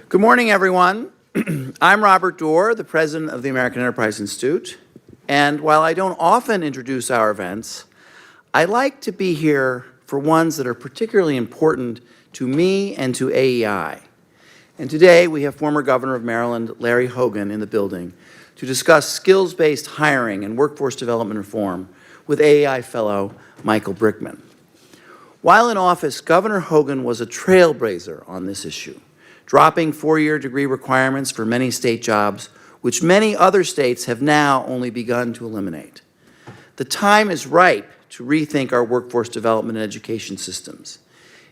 Good morning, everyone. I'm Robert Doar, the president of the American Enterprise Institute. And while I don't often introduce our events, I like to be here for ones that are particularly important to me and to AEI. And today we have former Governor of Maryland, Larry Hogan, in the building to discuss skills-based hiring and workforce development reform with AEI fellow Michael Brickman. While in office, Governor Hogan was a trailblazer on this issue, dropping four-year degree requirements for many state jobs, which many other states have now only begun to eliminate. The time is ripe to rethink our workforce development and education systems.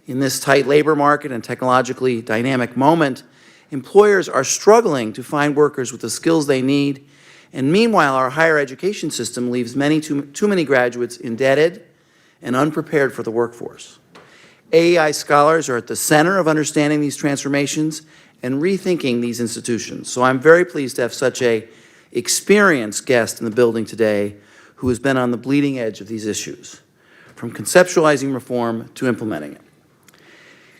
In this tight labor market and technologically dynamic moment, employers are struggling to find workers with the skills they need, and meanwhile, our higher education system leaves too many graduates indebted and unprepared for the workforce. AEI scholars are at the center of understanding these transformations and rethinking these institutions. So I'm very pleased to have such an experienced guest in the building today who has been on the bleeding edge of these issues, from conceptualizing reform to implementing it.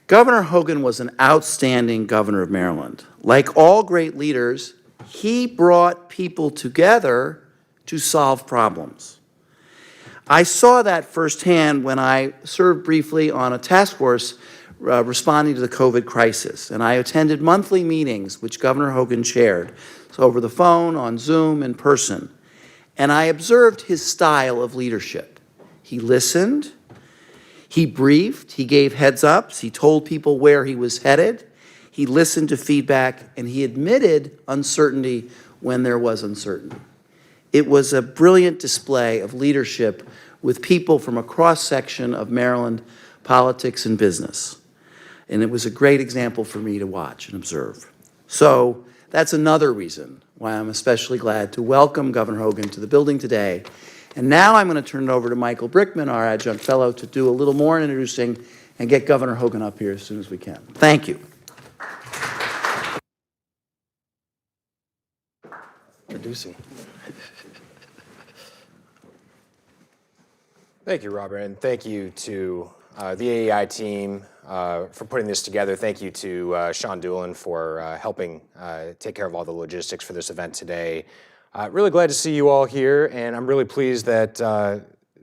Governor Hogan was an outstanding governor of Maryland. Like all great leaders, he brought people together to solve problems. I saw that firsthand when I served briefly on a task force responding to the COVID crisis, and I attended monthly meetings which Governor Hogan chaired, so over the phone, on Zoom, in person, and I observed his style of leadership. He listened, he briefed, he gave heads-ups, he told people where he was headed, he listened to feedback, and he admitted uncertainty when there was uncertainty. It was a brilliant display of leadership with people from a cross-section of Maryland politics and business. And it was a great example for me to watch and observe. So that's another reason why I'm especially glad to welcome Governor Hogan to the building today. And now I'm going to turn it over to Michael Brickman, our adjunct fellow, to do a little more introducing and get Governor Hogan up here as soon as we can. Thank you. Introducing. Thank you, Robert, and thank you to the AEI team for putting this together. Thank you to Sean Doolin for helping take care of all the logistics for this event today. Really glad to see you all here, and I'm really pleased that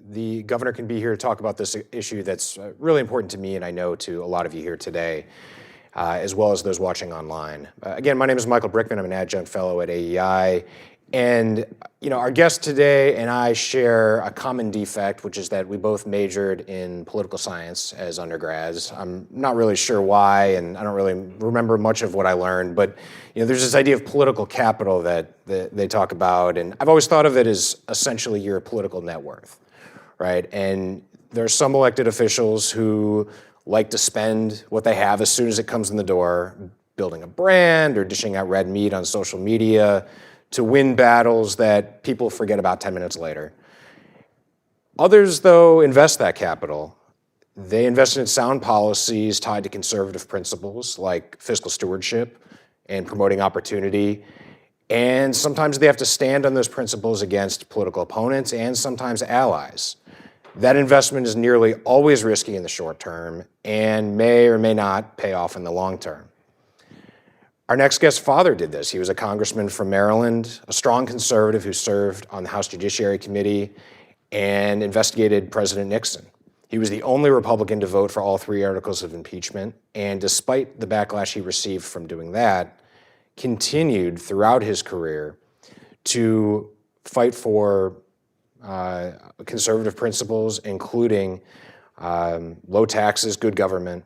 the governor can be here to talk about this issue that's really important to me, and I know to a lot of you here today, as well as those watching online. Again, my name is Michael Brickman. I'm an adjunct fellow at AEI. And our guest today and I share a common defect, which is that we both majored in political science as undergrads. I'm not really sure why, and I don't really remember much of what I learned, but there's this idea of political capital that they talk about, and I've always thought of it as essentially your political net worth, right? And there are some elected officials who like to spend what they have as soon as it comes in the door, building a brand or dishing out red meat on social media, to win battles that people forget about 10 minutes later. Others, though, invest that capital. They invest in sound policies tied to conservative principles like fiscal stewardship and promoting opportunity. And sometimes they have to stand on those principles against political opponents and sometimes allies. That investment is nearly always risky in the short term and may or may not pay off in the long term. Our next guest's father did this. He was a congressman from Maryland, a strong conservative who served on the House Judiciary Committee and investigated President Nixon. He was the only Republican to vote for all three articles of impeachment, and despite the backlash he received from doing that, continued throughout his career to fight for conservative principles, including low taxes, good government.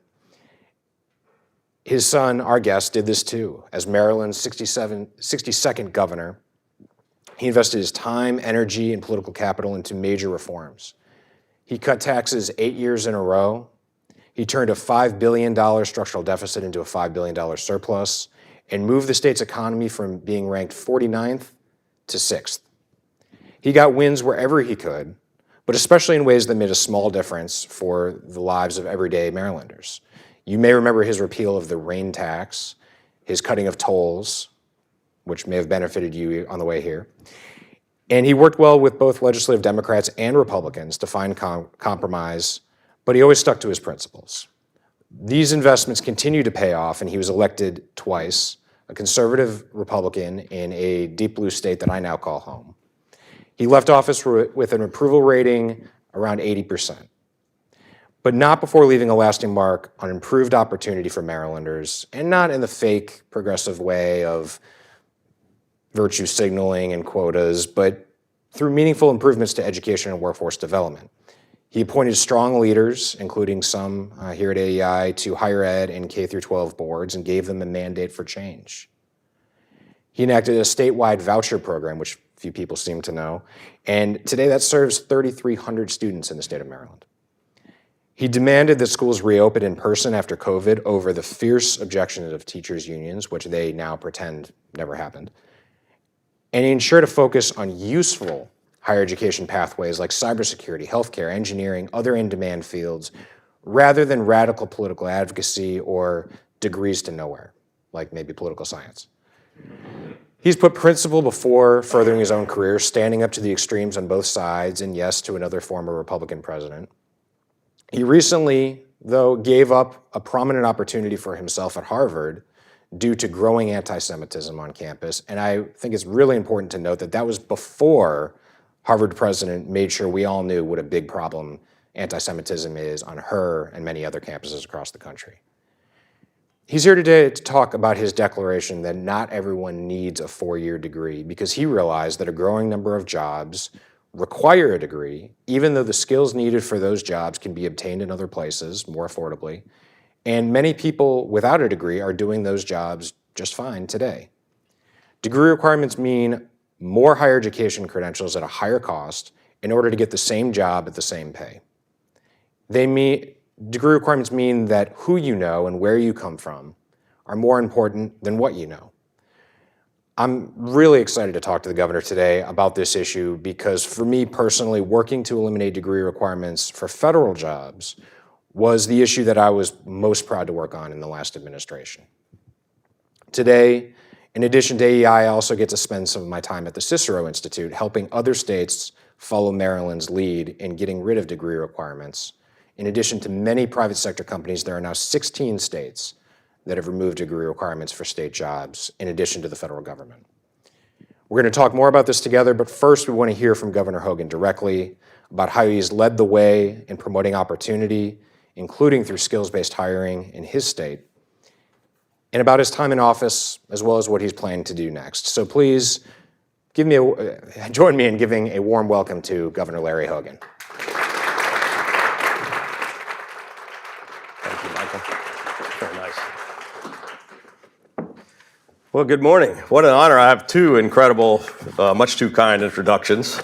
His son, our guest, did this too. As Maryland's 62nd governor, he invested his time, energy, and political capital into major reforms. He cut taxes 8 years in a row. He turned a $5 billion structural deficit into a $5 billion surplus and moved the state's economy from being ranked 49th to 6th. He got wins wherever he could, but especially in ways that made a small difference for the lives of everyday Marylanders. You may remember his repeal of the rain tax, his cutting of tolls, which may have benefited you on the way here. And he worked well with both legislative Democrats and Republicans to find compromise, but he always stuck to his principles. These investments continue to pay off, and he was elected twice, a conservative Republican in a deep blue state that I now call home. He left office with an approval rating around 80%, but not before leaving a lasting mark on improved opportunity for Marylanders, and not in the fake progressive way of virtue signaling and quotas, but through meaningful improvements to education and workforce development. He appointed strong leaders, including some here at AEI, to higher ed and K-12 boards and gave them a mandate for change. He enacted a statewide voucher program, which few people seem to know, and today that serves 3,300 students in the state of Maryland. He demanded that schools reopen in person after COVID over the fierce objections of teachers' unions, which they now pretend never happened. And he ensured a focus on useful higher education pathways like cybersecurity, healthcare, engineering, other in-demand fields, rather than radical political advocacy or degrees to nowhere, like maybe political science. He's put principle before furthering his own career, standing up to the extremes on both sides, and yes, to another former Republican president. He recently, though, gave up a prominent opportunity for himself at Harvard due to growing anti-Semitism on campus, and I think it's really important to note that that was before Harvard president made sure we all knew what a big problem anti-Semitism is on her and many other campuses across the country. He's here today to talk about his declaration that not everyone needs a 4-year degree, because he realized that a growing number of jobs require a degree, even though the skills needed for those jobs can be obtained in other places more affordably. And many people without a degree are doing those jobs just fine today. Degree requirements mean more higher education credentials at a higher cost in order to get the same job at the same pay. Degree requirements mean that who you know and where you come from are more important than what you know. I'm really excited to talk to the governor today about this issue because for me personally, working to eliminate degree requirements for federal jobs was the issue that I was most proud to work on in the last administration. Today, in addition to AEI, I also get to spend some of my time at the Cicero Institute helping other states follow Maryland's lead in getting rid of degree requirements. In addition to many private sector companies, there are now 16 states that have removed degree requirements for state jobs, in addition to the federal government. We're going to talk more about this together, but first we want to hear from Governor Hogan directly about how he's led the way in promoting opportunity, including through skills-based hiring in his state, and about his time in office, as well as what he's planning to do next. So please join me in giving a warm welcome to Governor Larry Hogan. Thank you, Michael. Very nice. Well, good morning. What an honor. I have two incredible, much too kind introductions.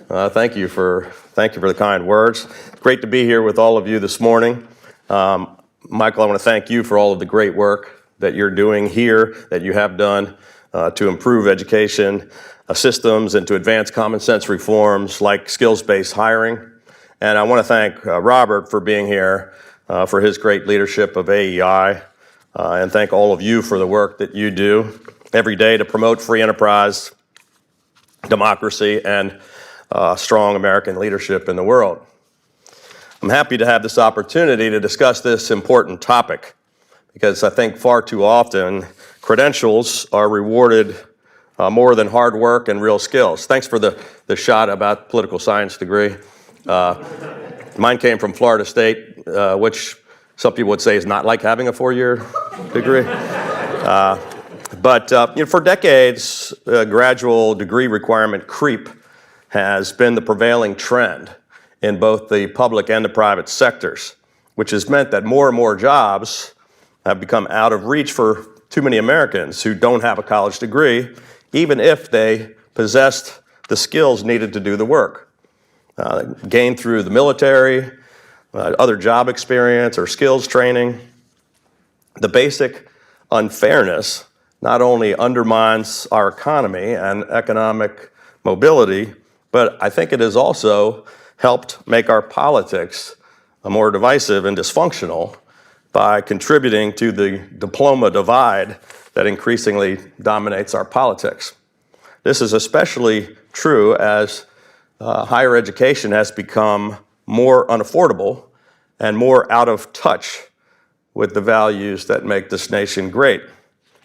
Thank you for the kind words. Great to be here with all of you this morning. Michael, I want to thank you for all of the great work that you're doing here, that you have done to improve education systems and to advance common sense reforms like skills-based hiring. And I want to thank Robert for being here, for his great leadership of AEI, and thank all of you for the work that you do every day to promote free enterprise, democracy, and strong American leadership in the world. I'm happy to have this opportunity to discuss this important topic because I think far too often credentials are rewarded more than hard work and real skills. Thanks for the shot about political science degree. Mine came from Florida State, which some people would say is not like having a 4-year degree. But for decades, gradual degree requirement creep has been the prevailing trend in both the public and the private sectors, which has meant that more and more jobs have become out of reach for too many Americans who don't have a college degree, even if they possessed the skills needed to do the work. Gained through the military, other job experience, or skills training. The basic unfairness not only undermines our economy and economic mobility, but I think it has also helped make our politics more divisive and dysfunctional by contributing to the diploma divide that increasingly dominates our politics. This is especially true as higher education has become more unaffordable and more out of touch with the values that make this nation great.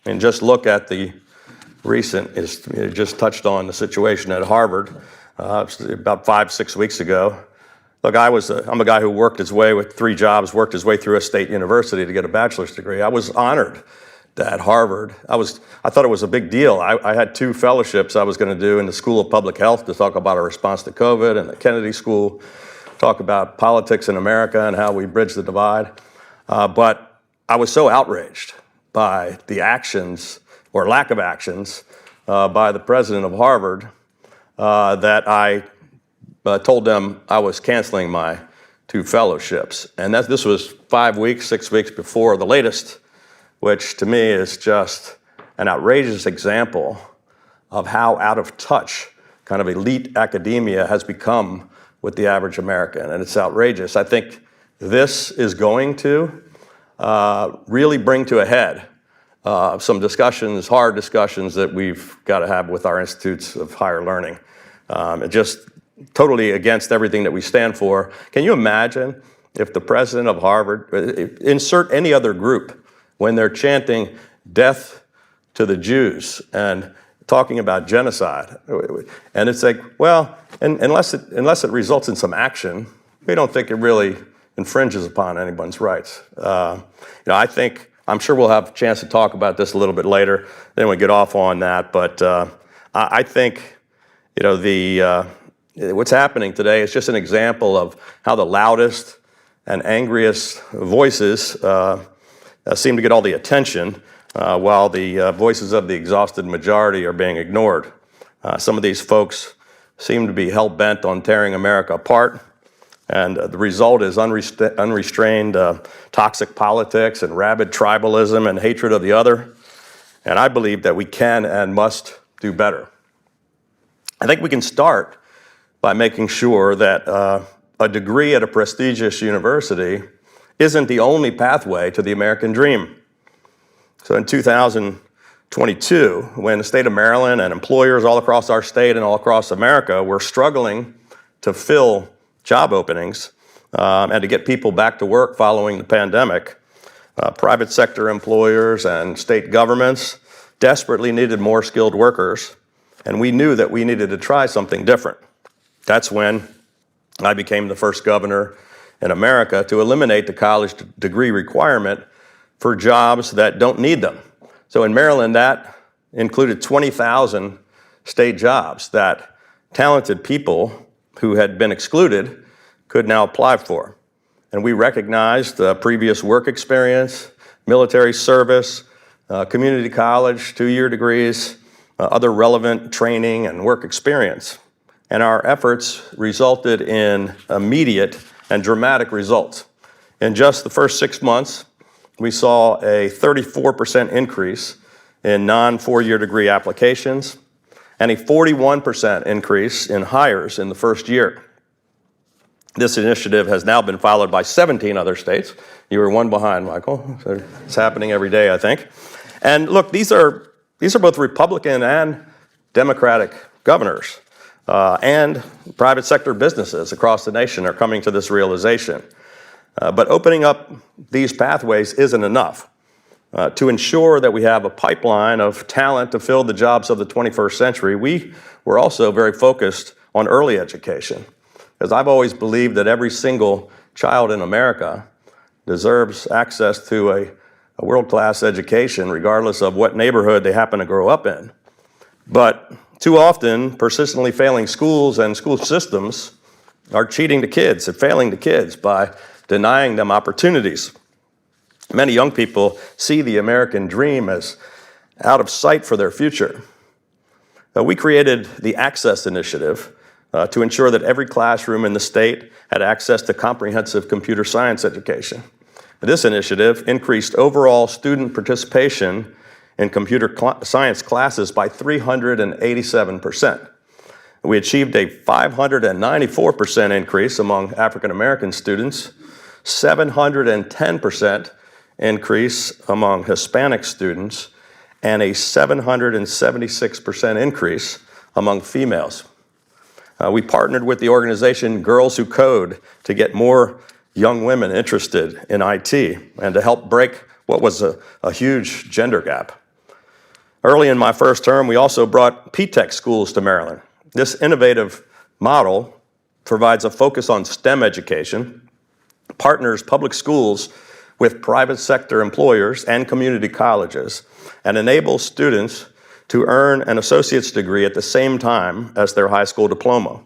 And just look at the recent, it just touched on the situation at Harvard about 5-6 weeks ago. Look, I'm a guy who worked his way with 3 jobs, worked his way through a state university to get a bachelor's degree. I was honored that at Harvard, I thought it was a big deal. I had 2 fellowships I was going to do in the School of Public Health to talk about our response to COVID, and the Kennedy School, talk about politics in America and how we bridge the divide. But I was so outraged by the actions, or lack of actions, by the president of Harvard that I told them I was canceling my 2 fellowships. And this was 5 weeks, 6 weeks before the latest, which to me is just an outrageous example of how out of touch kind of elite academia has become with the average American. And it's outrageous. I think this is going to really bring to a head some discussions, hard discussions that we've got to have with our institutes of higher learning. Just totally against everything that we stand for. Can you imagine if the president of Harvard, insert any other group, when they're chanting death to the Jews and talking about genocide, and it's like, well, unless it results in some action, we don't think it really infringes upon anyone's rights. I'm sure we'll have a chance to talk about this a little bit later. Then we get off on that, but I think what's happening today is just an example of how the loudest and angriest voices seem to get all the attention, while the voices of the exhausted majority are being ignored. Some of these folks seem to be hell-bent on tearing America apart, and the result is unrestrained toxic politics and rabid tribalism and hatred of the other. And I believe that we can and must do better. I think we can start by making sure that a degree at a prestigious university isn't the only pathway to the American dream. So in 2022, when the state of Maryland and employers all across our state and all across America were struggling to fill job openings and to get people back to work following the pandemic, private sector employers and state governments desperately needed more skilled workers, and we knew that we needed to try something different. That's when I became the first governor in America to eliminate the college degree requirement for jobs that don't need them. So in Maryland, that included 20,000 state jobs that talented people who had been excluded could now apply for. And we recognized previous work experience, military service, community college, 2-year degrees, other relevant training and work experience. And our efforts resulted in immediate and dramatic results. In just the first 6 months, we saw a 34% increase in non-4-year degree applications and a 41% increase in hires in the first year. This initiative has now been followed by 17 other states. You were one behind, Michael. So it's happening every day, I think. And look, these are both Republican and Democratic governors. And private sector businesses across the nation are coming to this realization. But opening up these pathways isn't enough. To ensure that we have a pipeline of talent to fill the jobs of the 21st century, we were also very focused on early education. Because I've always believed that every single child in America deserves access to a world-class education, regardless of what neighborhood they happen to grow up in. But too often, persistently failing schools and school systems are cheating the kids and failing the kids by denying them opportunities. Many young people see the American dream as out of sight for their future. We created the Access Initiative to ensure that every classroom in the state had access to comprehensive computer science education. This initiative increased overall student participation in computer science classes by 387%. We achieved a 594% increase among African American students, 710% increase among Hispanic students, and a 776% increase among females. We partnered with the organization Girls Who Code to get more young women interested in IT and to help break what was a huge gender gap. Early in my first term, we also brought P-Tech schools to Maryland. This innovative model provides a focus on STEM education, partners public schools with private sector employers and community colleges, and enables students to earn an associate's degree at the same time as their high school diploma.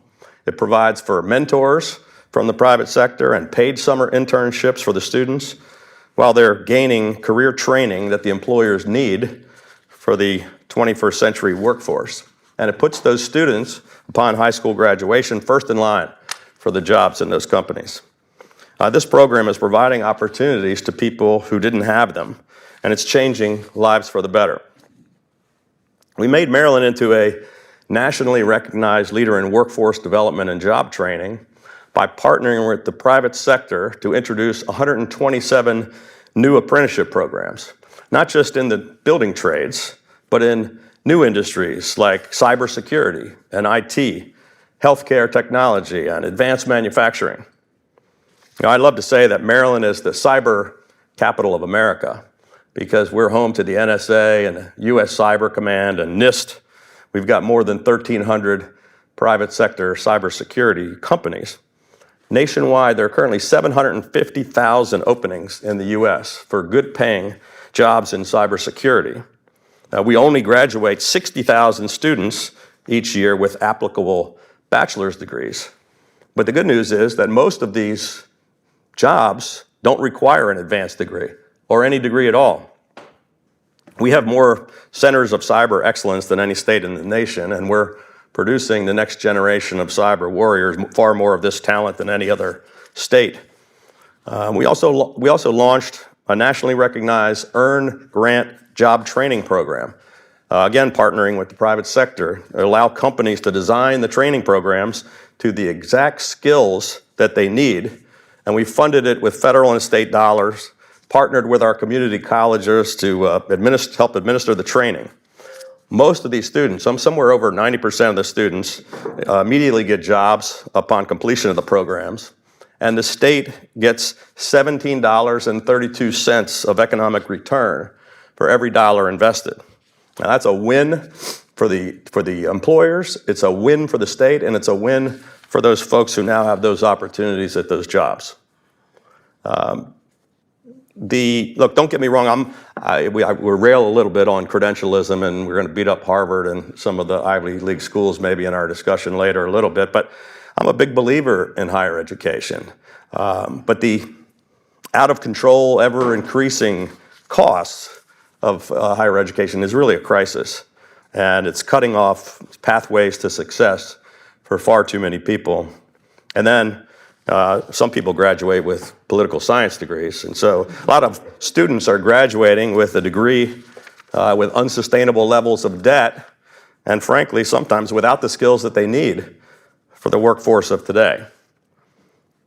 It provides for mentors from the private sector and paid summer internships for the students while they're gaining career training that the employers need for the 21st century workforce. And it puts those students, upon high school graduation, first in line for the jobs in those companies. This program is providing opportunities to people who didn't have them, and it's changing lives for the better. We made Maryland into a nationally recognized leader in workforce development and job training by partnering with the private sector to introduce 127 new apprenticeship programs, not just in the building trades, but in new industries like cybersecurity and IT, healthcare technology, and advanced manufacturing. I'd love to say that Maryland is the cyber capital of America because we're home to the NSA and the US Cyber Command and NIST. We've got more than 1,300 private sector cybersecurity companies. Nationwide, there are currently 750,000 openings in the US for good paying jobs in cybersecurity. We only graduate 60,000 students each year with applicable bachelor's degrees. But the good news is that most of these jobs don't require an advanced degree or any degree at all. We have more centers of cyber excellence than any state in the nation, and we're producing the next generation of cyber warriors, far more of this talent than any other state. We also launched a nationally recognized Earn Grant job training program, again partnering with the private sector, to allow companies to design the training programs to the exact skills that they need. And we funded it with federal and state dollars, partnered with our community colleges to help administer the training. Most of these students, somewhere over 90% of the students, immediately get jobs upon completion of the programs. And the state gets $17.32 of economic return for every dollar invested. Now that's a win for the employers, it's a win for the state, and it's a win for those folks who now have those opportunities at those jobs. Look, don't get me wrong, we rail a little bit on credentialism, and we're going to beat up Harvard and some of the Ivy League schools maybe in our discussion later a little bit, but I'm a big believer in higher education. But the out of control, ever increasing costs of higher education is really a crisis, and it's cutting off pathways to success for far too many people. And then some people graduate with political science degrees, and so a lot of students are graduating with a degree with unsustainable levels of debt, and frankly, sometimes without the skills that they need for the workforce of today.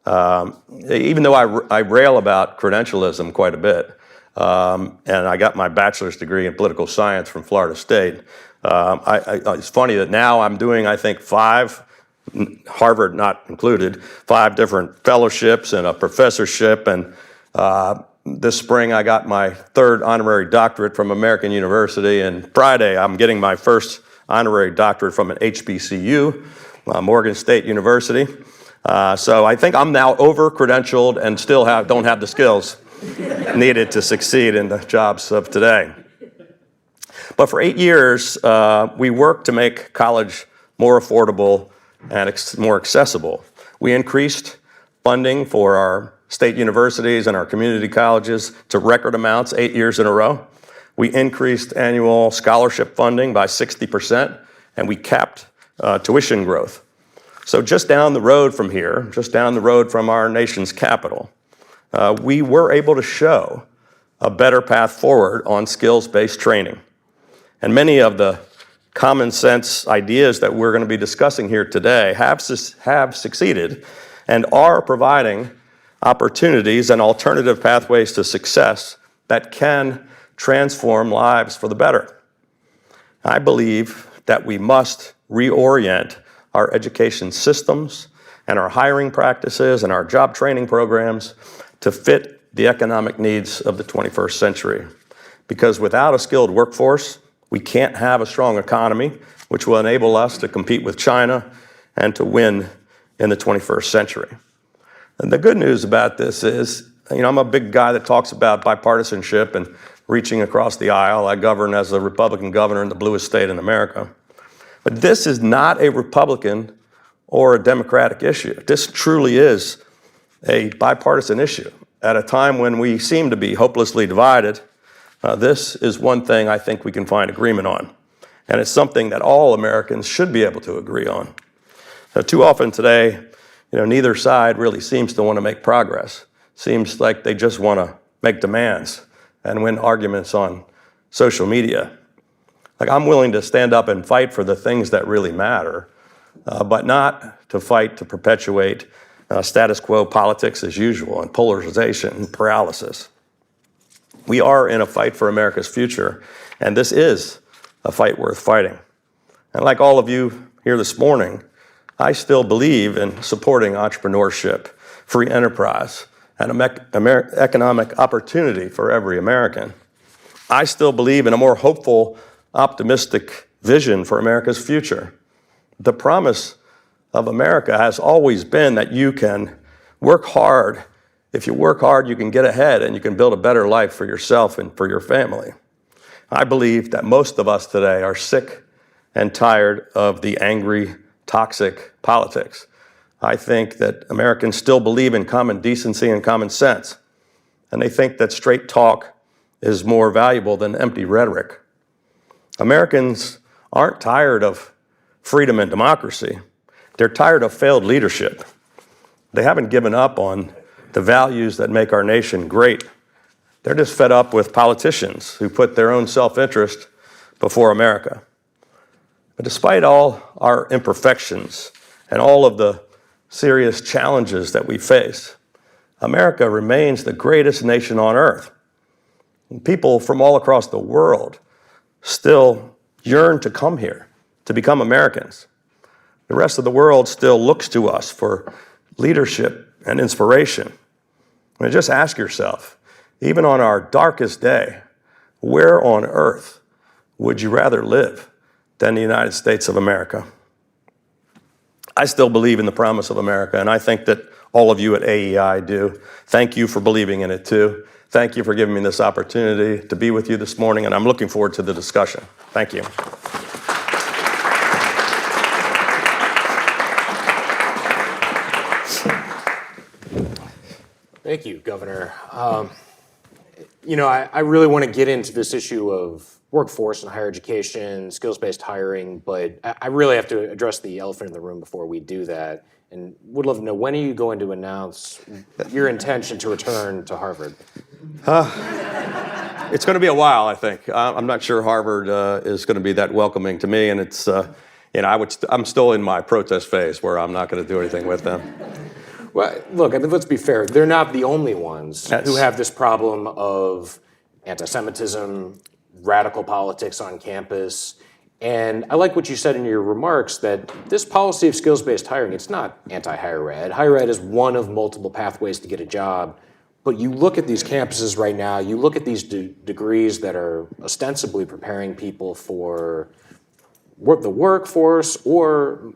Even though I rail about credentialism quite a bit, and I got my bachelor's degree in political science from Florida State, it's funny that now I'm doing, I think, 5, Harvard not included, 5 different fellowships and a professorship, and this spring I got my 3rd honorary doctorate from American University, and Friday I'm getting my first honorary doctorate from an HBCU, Morgan State University. So I think I'm now over-credentialed and still don't have the skills needed to succeed in the jobs of today. But for 8 years, we worked to make college more affordable and more accessible. We increased funding for our state universities and our community colleges to record amounts 8 years in a row. We increased annual scholarship funding by 60%, and we capped tuition growth. So just down the road from here, just down the road from our nation's capital, we were able to show a better path forward on skills-based training. And many of the common sense ideas that we're going to be discussing here today have succeeded and are providing opportunities and alternative pathways to success that can transform lives for the better. I believe that we must reorient our education systems and our hiring practices and our job training programs to fit the economic needs of the 21st century. Because without a skilled workforce, we can't have a strong economy, which will enable us to compete with China and to win in the 21st century. And the good news about this is, I'm a big guy that talks about bipartisanship and reaching across the aisle. I govern as a Republican governor in the bluest state in America. But this is not a Republican or a Democratic issue. This truly is a bipartisan issue. At a time when we seem to be hopelessly divided, this is one thing I think we can find agreement on. And it's something that all Americans should be able to agree on. Too often today, neither side really seems to want to make progress. Seems like they just want to make demands and win arguments on social media. Like, I'm willing to stand up and fight for the things that really matter, but not to fight to perpetuate status quo politics as usual and polarization and paralysis. We are in a fight for America's future, and this is a fight worth fighting. And like all of you here this morning, I still believe in supporting entrepreneurship, free enterprise, and economic opportunity for every American. I still believe in a more hopeful, optimistic vision for America's future. The promise of America has always been that you can work hard. If you work hard, you can get ahead and you can build a better life for yourself and for your family. I believe that most of us today are sick and tired of the angry, toxic politics. I think that Americans still believe in common decency and common sense, and they think that straight talk is more valuable than empty rhetoric. Americans aren't tired of freedom and democracy. They're tired of failed leadership. They haven't given up on the values that make our nation great. They're just fed up with politicians who put their own self-interest before America. But despite all our imperfections and all of the serious challenges that we face, America remains the greatest nation on earth. And people from all across the world still yearn to come here, to become Americans. The rest of the world still looks to us for leadership and inspiration. And just ask yourself, even on our darkest day, where on earth would you rather live than the United States of America? I still believe in the promise of America, and I think that all of you at AEI do. Thank you for believing in it too. Thank you for giving me this opportunity to be with you this morning, and I'm looking forward to the discussion. Thank you. Thank you, Governor. I really want to get into this issue of workforce and higher education, skills-based hiring, but I really have to address the elephant in the room before we do that. And would love to know, when are you going to announce your intention to return to Harvard? It's going to be a while, I think. I'm not sure Harvard is going to be that welcoming to me, and it's, I'm still in my protest phase where I'm not going to do anything with them. Well, look, let's be fair. They're not the only ones who have this problem of anti-Semitism, radical politics on campus. And I like what you said in your remarks, that this policy of skills-based hiring, it's not anti-higher ed. Higher ed is one of multiple pathways to get a job. But you look at these campuses right now, you look at these degrees that are ostensibly preparing people for the workforce or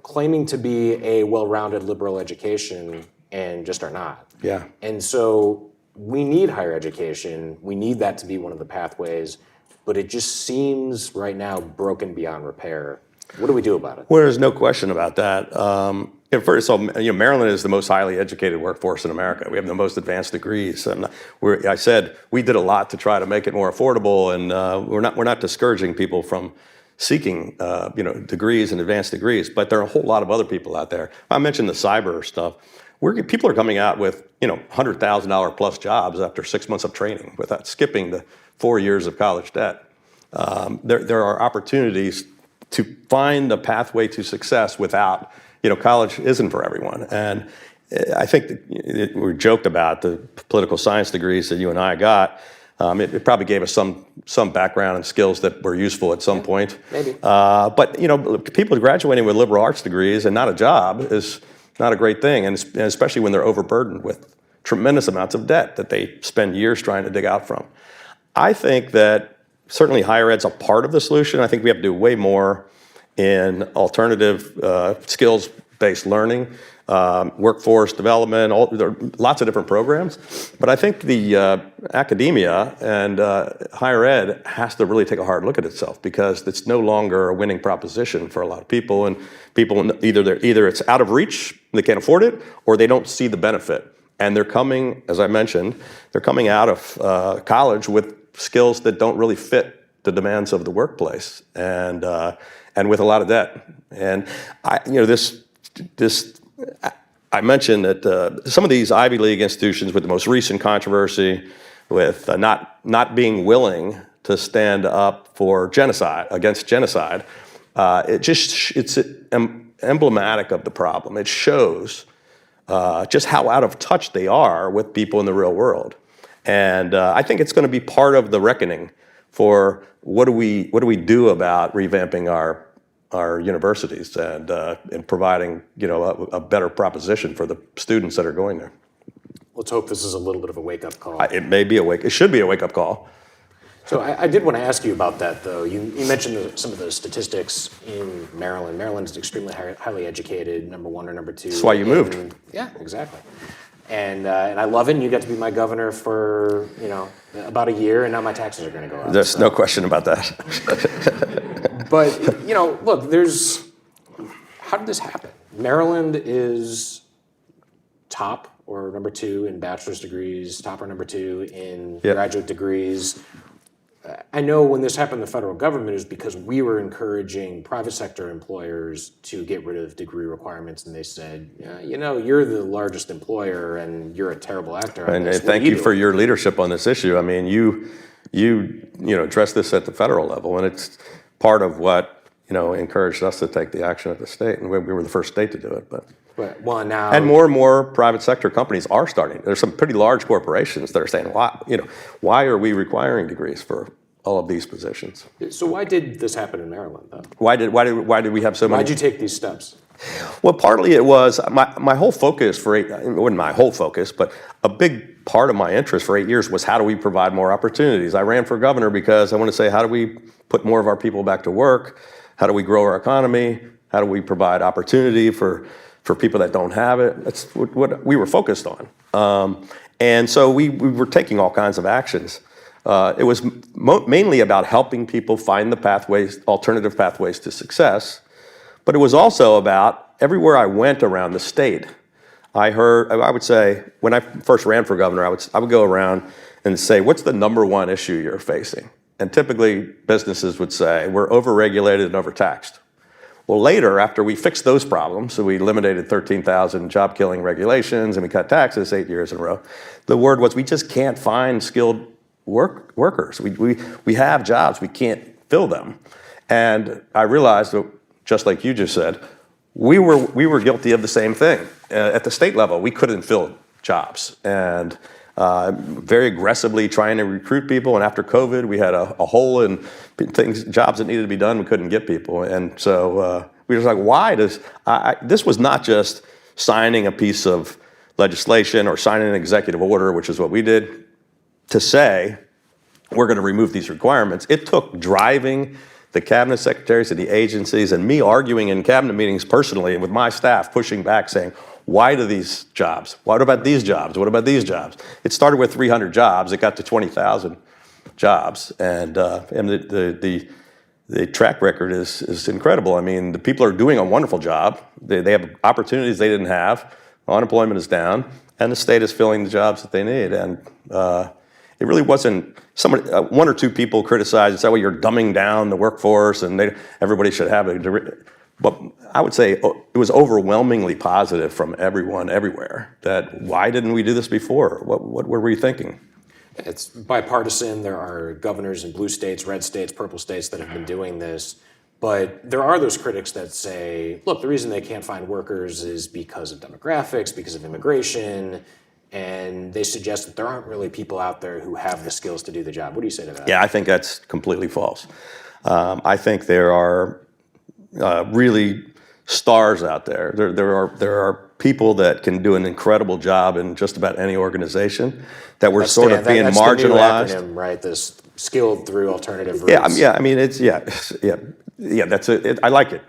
claiming to be a well-rounded liberal education and just are not. Yeah. And so we need higher education. We need that to be one of the pathways, but it just seems right now broken beyond repair. What do we do about it? Well, there's no question about that. First of all, Maryland is the most highly educated workforce in America. We have the most advanced degrees. I said we did a lot to try to make it more affordable, and we're not discouraging people from seeking degrees and advanced degrees, but there are a whole lot of other people out there. I mentioned the cyber stuff. People are coming out with $100,000 plus jobs after 6 months of training without skipping the 4 years of college debt. There are opportunities to find the pathway to success without, college isn't for everyone. And I think we joked about the political science degrees that you and I got. It probably gave us some background and skills that were useful at some point. Maybe. But people graduating with liberal arts degrees and not a job is not a great thing, and especially when they're overburdened with tremendous amounts of debt that they spend years trying to dig out from. I think that certainly higher ed's a part of the solution. I think we have to do way more in alternative skills-based learning, workforce development, there are lots of different programs. But I think the academia and higher ed has to really take a hard look at itself, because it's no longer a winning proposition for a lot of people. And people either it's out of reach, they can't afford it, or they don't see the benefit. And they're coming, as I mentioned, they're coming out of college with skills that don't really fit the demands of the workplace, and with a lot of debt. And I mentioned that some of these Ivy League institutions, with the most recent controversy with not being willing to stand up for against genocide, it's emblematic of the problem. It shows just how out of touch they are with people in the real world. And I think it's going to be part of the reckoning for what do we do about revamping our universities and providing a better proposition for the students that are going there. Let's hope this is a little bit of a wake-up call. It should be a wake-up call. So I did want to ask you about that, though. You mentioned some of the statistics in Maryland. Maryland is extremely highly educated, number one or number two. That's why you moved. Yeah, exactly. And I love it. And you got to be my governor for about a year, and now my taxes are going to go up. There's no question about that. But look, how did this happen? Maryland is top or number two in bachelor's degrees, top or number two in graduate degrees. I know when this happened in the federal government, it was because we were encouraging private sector employers to get rid of degree requirements, and they said, you're the largest employer and you're a terrible actor. And thank you for your leadership on this issue. I mean, you addressed this at the federal level, and it's part of what encouraged us to take the action at the state, and we were the first state to do it. But well, now and more private sector companies are starting. There's some pretty large corporations that are saying, why are we requiring degrees for all of these positions? So why did this happen in Maryland, though? Why did we have so many? Why did you take these steps? Well, partly it was my whole focus it wasn't my whole focus, but a big part of my interest for 8 years was how do we provide more opportunities. I ran for governor because I want to say, how do we put more of our people back to work? How do we grow our economy? How do we provide opportunity for people that don't have it? That's what we were focused on. And so we were taking all kinds of actions. It was mainly about helping people find the alternative pathways to success. But it was also about everywhere I went around the state, I would say, when I first ran for governor, I would go around and say, what's the number one issue you're facing? And typically businesses would say, we're overregulated and overtaxed. Well, later, after we fixed those problems, so we eliminated 13,000 job-killing regulations and we cut taxes 8 years in a row, the word was we just can't find skilled workers. We have jobs, we can't fill them. And I realized that, just like you just said, we were guilty of the same thing. At the state level, we couldn't fill jobs. And very aggressively trying to recruit people. And after COVID, we had a hole in jobs that needed to be done. We couldn't get people. And so we were like, why does, this was not just signing a piece of legislation or signing an executive order, which is what we did, to say, we're going to remove these requirements. It took driving the cabinet secretaries and the agencies and me arguing in cabinet meetings personally and with my staff pushing back saying, why do these jobs? What about these jobs? What about these jobs? It started with 300 jobs. It got to 20,000 jobs. And the track record is incredible. I mean, the people are doing a wonderful job. They have opportunities they didn't have. Unemployment is down. And the state is filling the jobs that they need. And it really wasn't one or two people criticized and said, well, you're dumbing down the workforce and everybody should have it. But I would say it was overwhelmingly positive from everyone everywhere that why didn't we do this before? What were we thinking? It's bipartisan. There are governors in blue states, red states, purple states that have been doing this. But there are those critics that say, look, the reason they can't find workers is because of demographics, because of immigration. And they suggest that there aren't really people out there who have the skills to do the job. What do you say to that? Yeah, I think that's completely false. I think there are really stars out there. There are people that can do an incredible job in just about any organization, that we're That's sort of being that's marginalized. the new acronym, right? This skilled through alternative routes. Yeah, I mean, it's, that's it. I like it.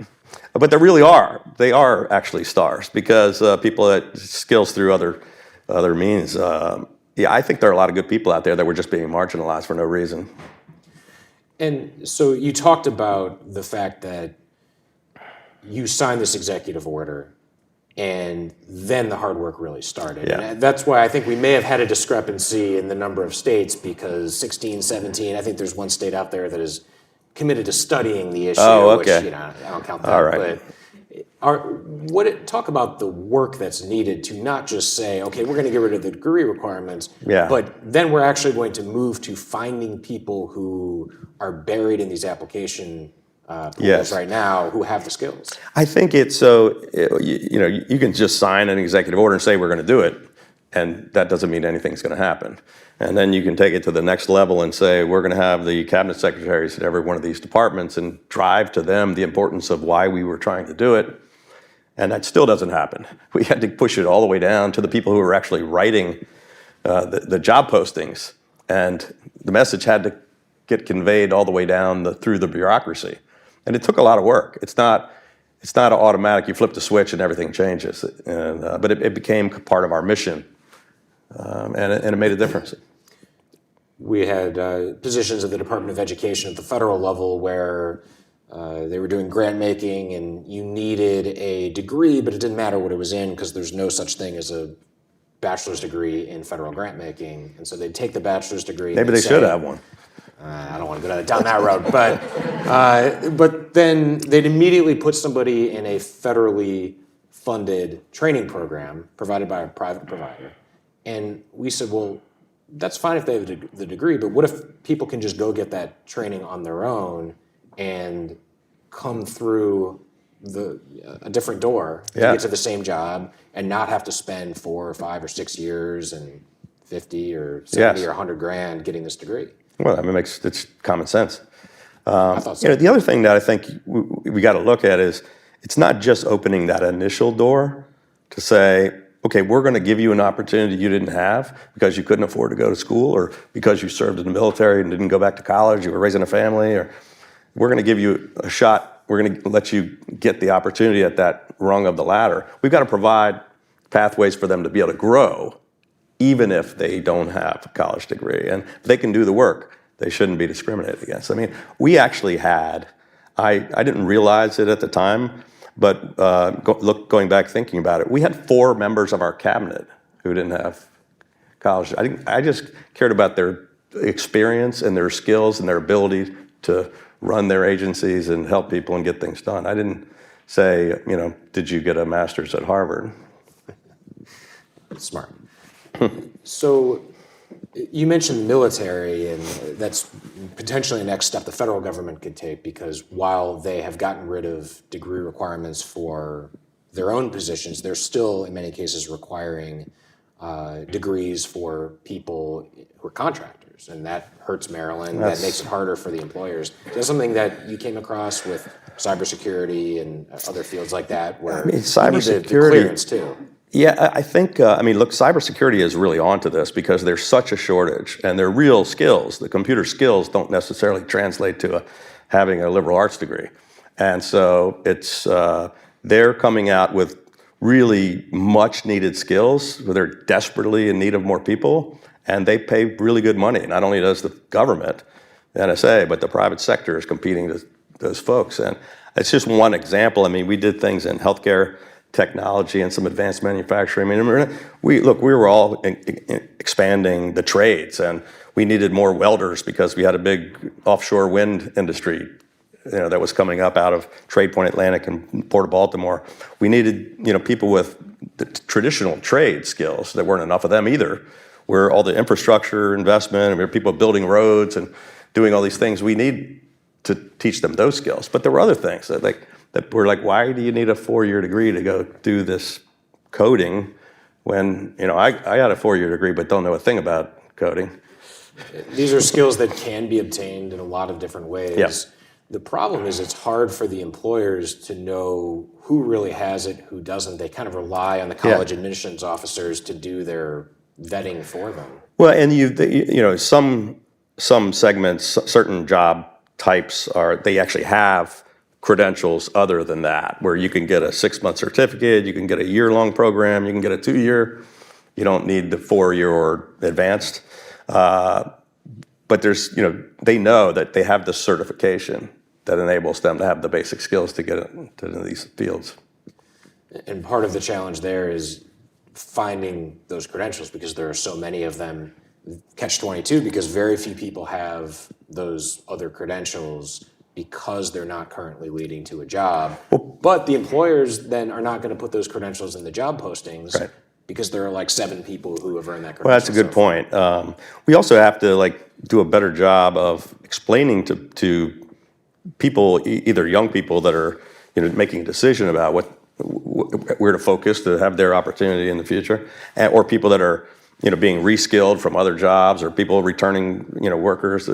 But there really are. They are actually stars because people that skills through other means. I think there are a lot of good people out there that were just being marginalized for no reason. And so you talked about the fact that you signed this executive order and then the hard work really started. Yeah. And that's why I think we may have had a discrepancy in the number of states because 16, 17, I think there's one state out there that is committed to studying the issue, okay. which, I don't count that. All right. But talk about the work that's needed to not just say, okay, we're going to get rid of the degree requirements, but then we're actually going to move to finding people who are buried in these application pools right now who have the skills. I think it's so, you can just sign an executive order and say we're going to do it, and that doesn't mean anything's going to happen. And then you can take it to the next level and say we're going to have the cabinet secretaries at every one of these departments and drive to them the importance of why we were trying to do it. And that still doesn't happen. We had to push it all the way down to the people who were actually writing the job postings. And the message had to get conveyed all the way down through the bureaucracy. And it took a lot of work. It's not automatic, you flip the switch and everything changes. But it became part of our mission, and it made a difference. We had positions at the Department of Education at the federal level where they were doing grant making and you needed a degree, but it didn't matter what it was in because there's no such thing as a bachelor's degree in federal grant making. And so they'd take the bachelor's degree. Maybe they should have one. I don't want to go down that road, but then they'd immediately put somebody in a federally funded training program provided by a private provider. And we said, well, that's fine if they have the degree, but what if people can just go get that training on their own and come through a different door to get to the same job and not have to spend 4 or 5 or 6 years and 50 or 70 or 100 grand getting this degree? Well, I mean, it's common sense. I thought so. The other thing that I think we got to look at is it's not just opening that initial door to say, okay, we're going to give you an opportunity you didn't have because you couldn't afford to go to school or because you served in the military and didn't go back to college, you were raising a family, or we're going to give you a shot. We're going to let you get the opportunity at that rung of the ladder. We've got to provide pathways for them to be able to grow even if they don't have a college degree. And if they can do the work, they shouldn't be discriminated against. I mean, we actually had, I didn't realize it at the time, but going back thinking about it, we had 4 members of our cabinet who didn't have college. I just cared about their experience and their skills and their ability to run their agencies and help people and get things done. I didn't say, did you get a master's at Harvard? Smart. So you mentioned military, and that's potentially a next step the federal government could take because while they have gotten rid of degree requirements for their own positions, they're still in many cases requiring degrees for people who are contractors, and that hurts Maryland. That makes it harder for the employers. Is that something that you came across with cybersecurity and other fields like that where you need the clearance too? Yeah, I think, look, cybersecurity is really onto this because there's such a shortage, and their real skills, the computer skills, don't necessarily translate to having a liberal arts degree. And so they're coming out with really much needed skills. They're desperately in need of more people, and they pay really good money. Not only does the government, the NSA, but the private sector is competing with those folks. And it's just one example. I mean, we did things in healthcare, technology, and some advanced manufacturing. I mean, we were all expanding the trades, and we needed more welders because we had a big offshore wind industry, that was coming up out of Trade Point Atlantic and Port of Baltimore. We needed, people with the traditional trade skills. There weren't enough of them either. Where all the infrastructure investment, and we were people building roads and doing all these things. We need to teach them those skills. But there were other things that were like, why do you need a 4-year degree to go do this coding when, I got a 4-year degree but don't know a thing about coding. These are skills that can be obtained in a lot of different ways. Yes. The problem is it's hard for the employers to know who really has it, who doesn't. They kind of rely on the college admissions officers to do their vetting for them. Well, and some segments, certain job types they actually have credentials other than that, where you can get a 6-month certificate, you can get a year-long program, you can get a 2-year. You don't need the 4-year or advanced. But they know that they have the certification that enables them to have the basic skills to get into these fields. And part of the challenge there is finding those credentials because there are so many of them. Catch-22, because very few people have those other credentials because they're not currently leading to a job. But the employers then are not going to put those credentials in the job postings. Right. Because there are like 7 people who have earned that credential. Well, that's a good point. We also have to do a better job of explaining to people, either young people that are making a decision about where to focus to have their opportunity in the future, or people that are being reskilled from other jobs, or people returning workers.